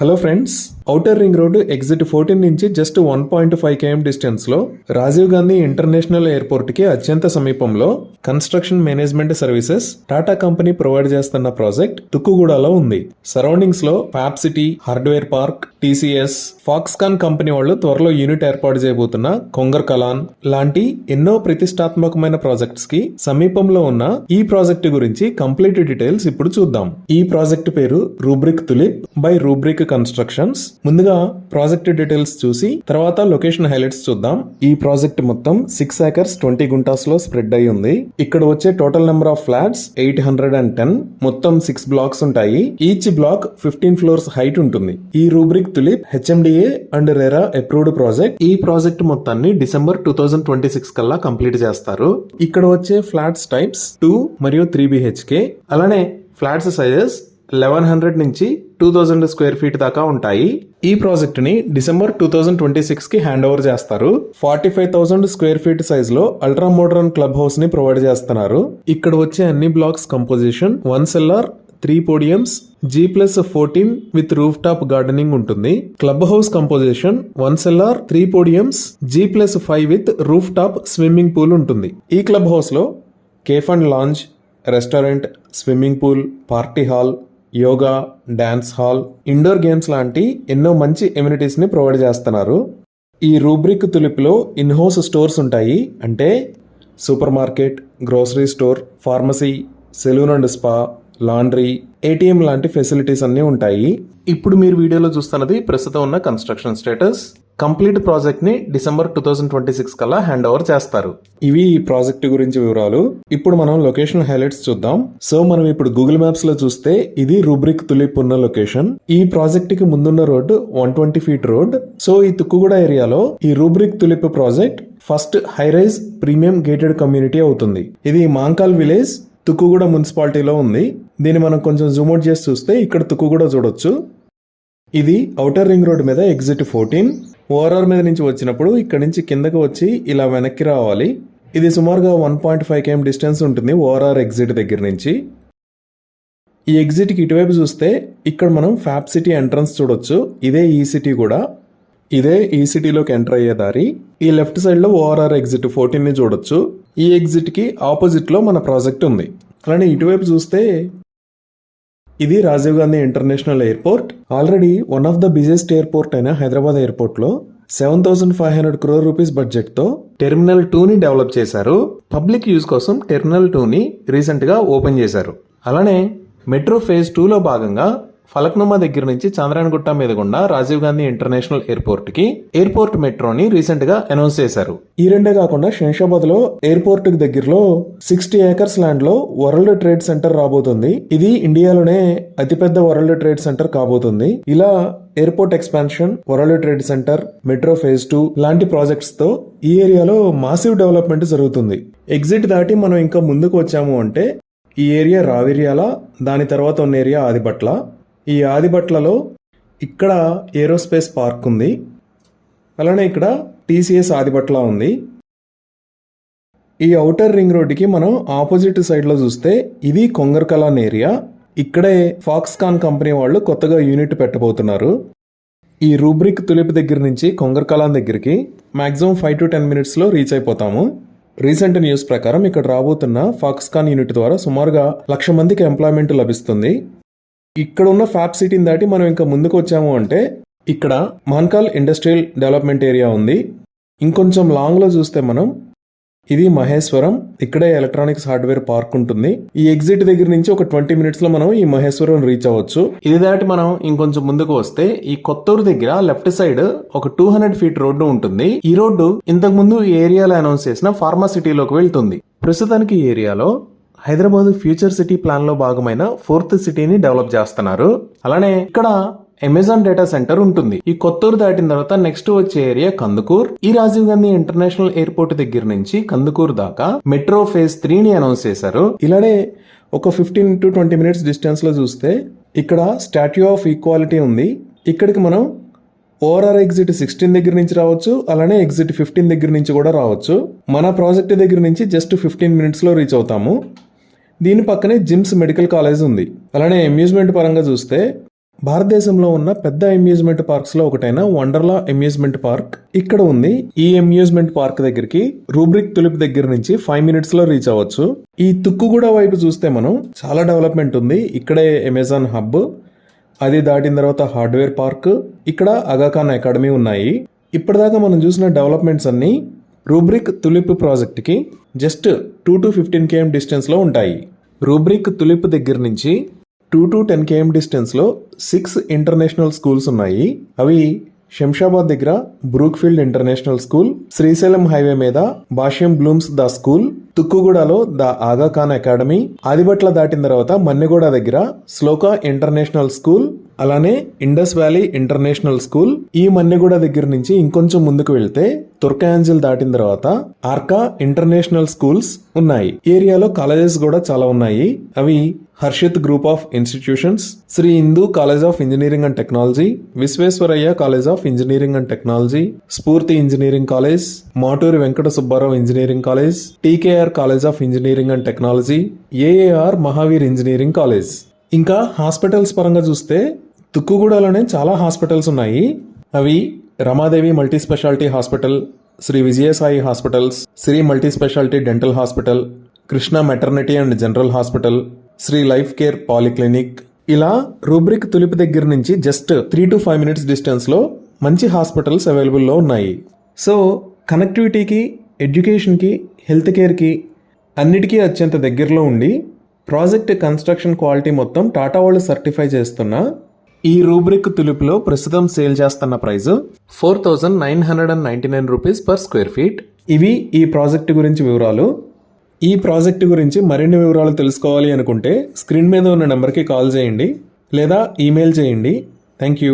Hello friends, outer ring road exit 14 నుంచి just 1.5 km distance లో Rajiv Gandhi international airport కి అత్యంత సమీపంలో construction management services Tata company provide చేస్తున్న ప్రాజెక్ట్ తుక్కుగూడలో ఉంది. సరౌండింగ్స్ లో fab city, hardware park, TCS, Foxconn company వాళ్ళు త్వరలో యూనిట్ ఏర్పాటు చేయబోతున్న కొంగర్ కలాన్ లాంటి ఎన్నో ప్రతిష్టాత్మకమైన ప్రాజెక్ట్స్ కి సమీపంలో ఉన్న ఈ ప్రాజెక్ట్ గురించి కంప్లీట్ డీటెయిల్స్ ఇప్పుడు చూద్దాం. ఈ ప్రాజెక్ట్ పేరు rubric tulip by rubric constructions. ముందుగా ప్రాజెక్ట్ డీటెయిల్స్ చూసి తర్వాత లొకేషన్ హైలైట్స్ చూద్దాం. ఈ ప్రాజెక్ట్ మొత్తం 6 acres 20 గుంటాస్ లో స్ప్రెడ్ అయి ఉంది. ఇక్కడ వచ్చే టోటల్ నెంబర్ ఆఫ్ ఫ్లాట్స్ 810. మొత్తం 6 బ్లాక్స్ ఉంటాయి. ఈచ్ బ్లాక్ 15 floors హైట్ ఉంటుంది. ఈ Rubric tulip HMDA and RERA approved project. ఈ ప్రాజెక్ట్ మొత్తాన్ని డిసెంబర్ 2026 కల్లా కంప్లీట్ చేస్తారు. ఇక్కడ వచ్చే ఫ్లాట్స్ టైప్స్ 2 మరియు 3 BHK. అలానే ఫ్లాట్స్ సైజెస్ 1100 నుంచి 2000 స్క్వేర్ ఫీట్ దాకా ఉంటాయి. ఈ ప్రాజెక్ట్ ని డిసెంబర్ 2026 కి హ్యాండ్ ఓవర్ చేస్తారు. 45,000 స్క్వేర్ ఫీట్ సైజ్ లో అల్ట్రా మోడర్న్ క్లబ్ హౌస్ ని ప్రొవైడ్ చేస్తున్నారు. ఇక్కడ వచ్చే అన్ని blocks composition 1 cellar 3 podiums G+14 with roof top gardening ఉంటుంది. Club house composition 1 cellar 3 podiums G+5 with roof top swimming pool ఉంటుంది. ఈ క్లబ్ హౌస్ లో cafe and lounge, restaurant, swimming pool, party hall, yoga, dance hall, indoor games లాంటి ఎన్నో మంచి amenities ని provide చేస్తున్నారు. ఈ రూబ్రిక్ తులిప్ లో ఇన్ హౌస్ స్టోర్స్ ఉంటాయి. అంటే supermarket, grocery store, pharmacy, salon and spa, laundry, ATM లాంటి ఫెసిలిటీస్ అన్ని ఉంటాయి. ఇప్పుడు మీరు వీడియోలో చూస్తున్నది ప్రస్తుతం ఉన్న కన్స్ట్రక్షన్ స్టేటస్. కంప్లీట్ ప్రాజెక్ట్ ని డిసెంబర్ 2026 కల్లా హ్యాండ్ ఓవర్ చేస్తారు. ఇవి ఈ ప్రాజెక్ట్ గురించి వివరాలు. ఇప్పుడు మనం లొకేషన్ హైలైట్స్ చూద్దాం. సో మనం ఇప్పుడు గూగుల్ మ్యాప్స్ లో చూస్తే ఇది రూబ్రిక్ తులిప్ ఉన్న లొకేషన్. ఈ ప్రాజెక్ట్ కి ముందున్న రోడ్ 120 feet రోడ్. సో ఈ తుక్కుగూడ ఏరియాలో ఈ Rubric Tulip project first high rise premium gated community అవుతుంది. ఇది మాంకాల్ విలేజ్, తుక్కుగూడ మున్సిపాలిటీలో ఉంది. దీన్ని మనం కొంచెం జూమ్అవుట్ చేసి చూస్తే ఇక్కడ తుక్కుగూడ చూడొచ్చు. ఇది ఔటర్ రింగ్ రోడ్ మీద ఎగ్జిట్ 14. ఓఆర్ఆర్ మీద నుంచి వచ్చినప్పుడు ఇక్కడ నుంచి కిందకి వచ్చి ఇలా వెనక్కి రావాలి. ఇది సుమారుగా 1.5 km డిస్టెన్స్ ఉంటుంది ఓఆర్ఆర్ ఎగ్జిట్ దగ్గర నుంచి. ఈ ఎగ్జిట్ కి ఇటువైపు చూస్తే ఇక్కడ మనం ఫ్యాబ్ సిటీ ఎంట్రన్స్ చూడొచ్చు. ఇదే ఈ సిటీ కూడా. ఇదే ఈ సిటీలోకి ఎంటర్ అయ్యే దారి. ఈ లెఫ్ట్ సైడ్ లో ఓఆర్ఆర్ ఎగ్జిట్ 14 ని చూడొచ్చు. ఈ ఎగ్జిట్ కి ఆపోజిట్ లో మన ప్రాజెక్ట్ ఉంది. అలానే ఇటువైపు చూస్తే ఇది Rajiv Gandhi international airport. Already one of the busiest airport అయిన హైదరాబాద్ ఎయిర్పోర్ట్ లో 7,500 crore రూపీస్ బడ్జెట్ తో టెర్మినల్ 2 ని డెవలప్ చేశారు. పబ్లిక్ యూజ్ కోసం టెర్మినల్ 2 ని రీసెంట్ గా ఓపెన్ చేశారు. అలానే మెట్రో ఫేజ్ 2 లో భాగంగా ఫలక్నుమా దగ్గర నుంచి చంద్రాయణగుట్ట మీద గుండా రాజీవ్ గాంధీ ఇంటర్నేషనల్ ఎయిర్పోర్ట్ కి ఎయిర్పోర్ట్ మెట్రోని రీసెంట్ గా అనౌన్స్ చేశారు. ఈ రెండే కాకుండా శంషాబాద్ లో ఎయిర్పోర్ట్ కి దగ్గరలో 60 acres ల్యాండ్ లో వరల్డ్ ట్రేడ్ సెంటర్ రాబోతుంది. ఇది ఇండియాలోనే అతిపెద్ద వరల్డ్ ట్రేడ్ సెంటర్ కాబోతుంది. ఇలా airport expansion, world trade centre, metro phase 2 లాంటి ప్రాజెక్ట్స్ తో ఈ ఏరియాలో మాసివ్ డెవలప్మెంట్ జరుగుతుంది. ఎగ్జిట్ దాటి మనం ఇంకా ముందుకు వచ్చాము అంటే ఈ ఏరియా రావిర్యాల, దాని తర్వాత ఉన్న ఏరియా ఆదిబట్ల. ఈ ఆదిబట్లలో ఇక్కడ ఏరోస్పేస్ పార్క్ ఉంది. అలానే ఇక్కడ టీసీఎస్ ఆదిబట్ల ఉంది. ఈ ఔటర్ రింగ్ రోడ్డుకి మనం ఆపోజిట్ సైడ్ లో చూస్తే ఇది కొంగర్ కలాన్ ఏరియా. ఇక్కడే ఫాక్స్కాన్ కంపెనీ వాళ్ళు కొత్తగా యూనిట్ పెట్టబోతున్నారు. ఈ రూబ్రిక్ తులిప్ దగ్గర నుంచి కొంగర్ కలాన్ దగ్గరికి మాక్సిమం 5 to 10 minutes లో రీచ్ అయిపోతాము. రీసెంట్ న్యూస్ ప్రకారం ఇక్కడ రాబోతున్న ఫాక్స్కాన్ యూనిట్ ద్వారా సుమారుగా 1,00,000 మందికి ఎంప్లాయ్మెంట్ లభిస్తుంది. ఇక్కడ ఉన్న ఫ్యాబ్ సిటీని దాటి మనం ఇంకా ముందుకు వచ్చాము అంటే ఇక్కడ మాన్కాల్ ఇండస్ట్రియల్ డెవలప్మెంట్ ఏరియా ఉంది. ఇంకొంచెం లాంగ్ లో చూస్తే మనం ఇది మహేశ్వరం. ఇక్కడే ఎలక్ట్రానిక్స్ హార్డ్వేర్ పార్క్ ఉంటుంది. ఈ ఎగ్జిట్ దగ్గర నుంచి ఒక 20 minutes లో మనం ఈ మహేశ్వరం రీచ్ అవ్వచ్చు. ఇది దాటి మనం ఇంకొంచెం ముందుకు వస్తే ఈ కొత్తూరు దగ్గర లెఫ్ట్ సైడ్ ఒక 200 feet రోడ్డు ఉంటుంది. ఈ రోడ్డు ఇంతకు ముందు ఈ ఏరియాలో అనౌన్స్ చేసిన ఫార్మా సిటీలోకి వెళ్తుంది. ప్రస్తుతానికి ఈ ఏరియాలో హైదరాబాద్ ఫ్యూచర్ సిటీ ప్లాన్ లో భాగమైన 4th సిటీని డెవలప్ చేస్తున్నారు. అలానే ఇక్కడ అమెజాన్ డేటా సెంటర్ ఉంటుంది. ఈ కొత్తూరు దాటిన తర్వాత నెక్స్ట్ వచ్చే ఏరియా కందుకూర్. ఈ రాజీవ్ గాంధీ ఇంటర్నేషనల్ ఎయిర్పోర్ట్ దగ్గర నుంచి కందుకూర్ దాకా మెట్రో ఫేజ్ 3 ని అనౌన్స్ చేశారు. ఇలానే ఒక 15 to 20 minutes డిస్టెన్స్ లో చూస్తే ఇక్కడ స్టాట్యూ ఆఫ్ ఈక్వాలిటీ ఉంది. ఇక్కడికి మనం ఓఆర్ఆర్ ఎగ్జిట్ 16 దగ్గర నుంచి రావచ్చు. అలానే ఎగ్జిట్ 15 దగ్గర నుంచి కూడా రావచ్చు. మన ప్రాజెక్ట్ దగ్గర నుంచి జస్ట్ 15 minutes లో రీచ్ అవుతాము. దీని పక్కనే జిమ్స్ మెడికల్ కాలేజ్ ఉంది. అలానే అమ్యూజ్మెంట్ పరంగా చూస్తే భారతదేశంలో ఉన్న పెద్ద అమ్యూజ్మెంట్ పార్క్స్ లో ఒకటైన వండర్లా అమ్యూజ్మెంట్ పార్క్ ఇక్కడ ఉంది. ఈ అమ్యూజ్మెంట్ పార్క్ దగ్గరికి రూబ్రిక్ తులిప్ దగ్గర నుంచి 5 minutes లో రీచ్ అవ్వచ్చు. ఈ తుక్కుగూడ వైపు చూస్తే మనం చాలా డెవలప్మెంట్ ఉంది. ఇక్కడే అమెజాన్ హబ్, అది దాటిన తర్వాత హార్డ్వేర్ పార్క్, ఇక్కడ అగాఖాన్ అకాడమీ ఉన్నాయి. ఇప్పటిదాకా మనం చూసిన డెవలప్మెంట్స్ అన్ని రూబ్రిక్ తులిప్ ప్రాజెక్ట్ కి జస్ట్ 2 to 15 km డిస్టెన్స్ లో ఉంటాయి. రూబ్రిక్ తులిప్ దగ్గర నుంచి 2 to 10 km డిస్టెన్స్ లో 6 ఇంటర్నేషనల్ స్కూల్స్ ఉన్నాయి. అవి శంషాబాద్ దగ్గర Brookfield international school, Srisailam highway మీద భాష్యం బ్లూమ్స్ ద స్కూల్, తుక్కుగూడలో ద ఆగాఖాన్ అకాడమీ, ఆదిబట్ల దాటిన తర్వాత మన్నెగూడ దగ్గర శ్లోకా ఇంటర్నేషనల్ స్కూల్, అలానే ఇండస్ వ్యాలీ ఇంటర్నేషనల్ స్కూల్. ఈ మన్నెగూడ దగ్గర నుంచి ఇంకొంచెం ముందుకు వెళ్తే తుర్కయాంజల్ దాటిన తర్వాత ఆర్కా ఇంటర్నేషనల్ స్కూల్స్ ఉన్నాయి. ఏరియాలో కాలేజెస్ కూడా చాలా ఉన్నాయి. అవి Harshith group of institutions, Sri Hindu college of engineering and technology, Visvesvaraya college of engineering and technology, Spoorthi engineering college, Maturi Venkata Subbarao engineering college, TKR college of engineering and technology, AAR Mahaveer engineering college. ఇంకా హాస్పిటల్స్ పరంగా చూస్తే తుక్కుగూడలోనే చాలా హాస్పిటల్స్ ఉన్నాయి. అవి Ramadevi multi speciality hospital, Sri Vijayasai hospitals, Sri multi speciality dental hospital, Krishna maternity and general hospital, Sri life care polyclinic. ఇలా rubric tulip దగ్గర నుంచి జస్ట్ 3 to 5 minutes డిస్టెన్స్ లో మంచి హాస్పిటల్స్ అవైలబుల్లో ఉన్నాయి. సో కనెక్టివిటీకి, ఎడ్యుకేషన్కి, హెల్త్ కేర్కి అన్నిటికీ అత్యంత దగ్గరలో ఉండి ప్రాజెక్ట్ కన్స్ట్రక్షన్ క్వాలిటీ మొత్తం టాటా వాళ్ళు సర్టిఫై చేస్తున్న ఈ రూబ్రిక్ తులిప్లో ప్రస్తుతం సేల్ చేస్తున్న price 4,999 rupees per square feet. ఇవి ఈ ప్రాజెక్ట్ గురించి వివరాలు. ఈ ప్రాజెక్ట్ గురించి మరిన్ని వివరాలు తెలుసుకోవాలి అనుకుంటే స్క్రీన్ మీద ఉన్న నెంబర్కి కాల్ చేయండి లేదా ఈమెయిల్ చేయండి. Thank you.